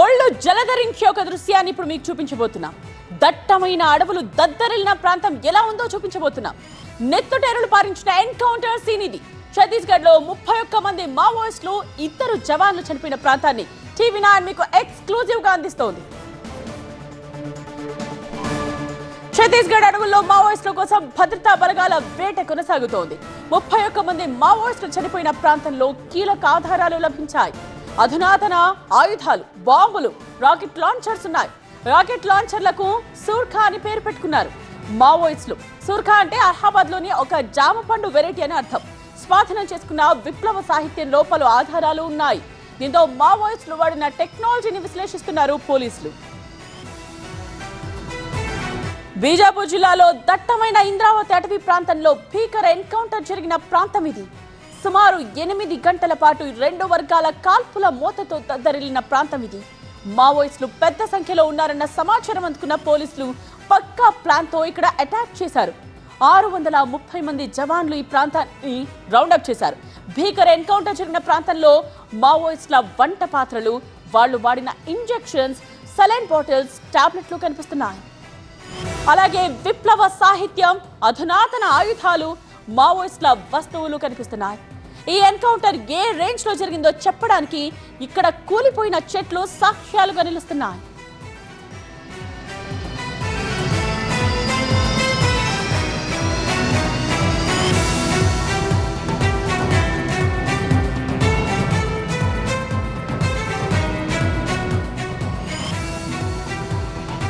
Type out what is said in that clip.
ఒళ్ళు జలధరించే ఒక దృశ్యాన్ని ఇప్పుడు మీకు చూపించబోతున్నా. దట్టమైన అడవులు దద్దరిల్లిన ప్రాంతం ఎలా ఉందో చూపించబోతున్నా. నెత్తుటేరులు పారించిన ఎన్కౌంటర్ సీన్ ఇది. ఛత్తీస్గఢ్ లో 31 మంది మావోయిస్టులు 2 జవాన్లు చనిపోయిన ప్రాంతాన్ని టీవీ9 మీకు ఎక్స్క్లూజివ్ గా అందిస్తోంది. ఛత్తీస్గఢ్ అడవుల్లో మావోయిస్టుల కోసం భద్రతా బలగాల వేట కొనసాగుతోంది. 31 మంది మావోయిస్టులు చనిపోయిన ప్రాంతంలో కీలక ఆధారాలు లభించాయి. అధునాతన ఆయుధాలు, బాంబులు, రాకెట్ లాంచర్స్ ఉన్నాయి. రాకెట్ లాంచర్లకు సూర్ఖా అని పేరు పెట్టుకున్నారు మావోయిస్టులు. సూర్ఖా అంటే అలహాబాద్ లోని ఒక జామ పండు వెరైటీ అని అర్థం. స్వాధీనం చేసుకున్న విప్లవ సాహిత్యంలో పలు ఆధారాలు ఉన్నాయి. దీంతో మావోయిస్టులు వాడిన టెక్నాలజీని విశ్లేషిస్తున్నారు పోలీసులు. బీజాపూర్ జిల్లాలో దట్టమైన ఇంద్రావతి అటవీ ప్రాంతంలో భీకర ఎన్కౌంటర్ జరిగిన ప్రాంతం ఇది. సుమారు 8 గంటల పాటు 2 వర్గాల కాల్పుల మోతతో దద్దరిల్లిన ప్రాంతం ఇది. మావోయిస్టులు పెద్ద సంఖ్యలో ఉన్నారన్న సమాచారం అందుకున్న పోలీసులు పక్కా ప్లాన్తో ఇక్కడ అటాక్ చేశారు. 630 మంది జవాన్లు ఈ ప్రాంతాన్ని రౌండప్ చేశారు. భీకర ఎన్కౌంటర్ జరిగిన ప్రాంతంలో మావోయిస్టుల వంట పాత్రలు, వాళ్ళు వాడిన ఇంజెక్షన్స్, సలైన్ బాటిల్స్, టాబ్లెట్లు కనిపిస్తున్నాయి. అలాగే విప్లవ సాహిత్యం, అధునాతన ఆయుధాలు, మావోయిస్టుల వస్తువులు కనిపిస్తున్నాయి. ఈ ఎన్కౌంటర్ ఏ రేంజ్ లో జరిగిందో చెప్పడానికి ఇక్కడ కూలిపోయిన చెట్లు సాక్ష్యాలుగా నిలుస్తున్నాయి.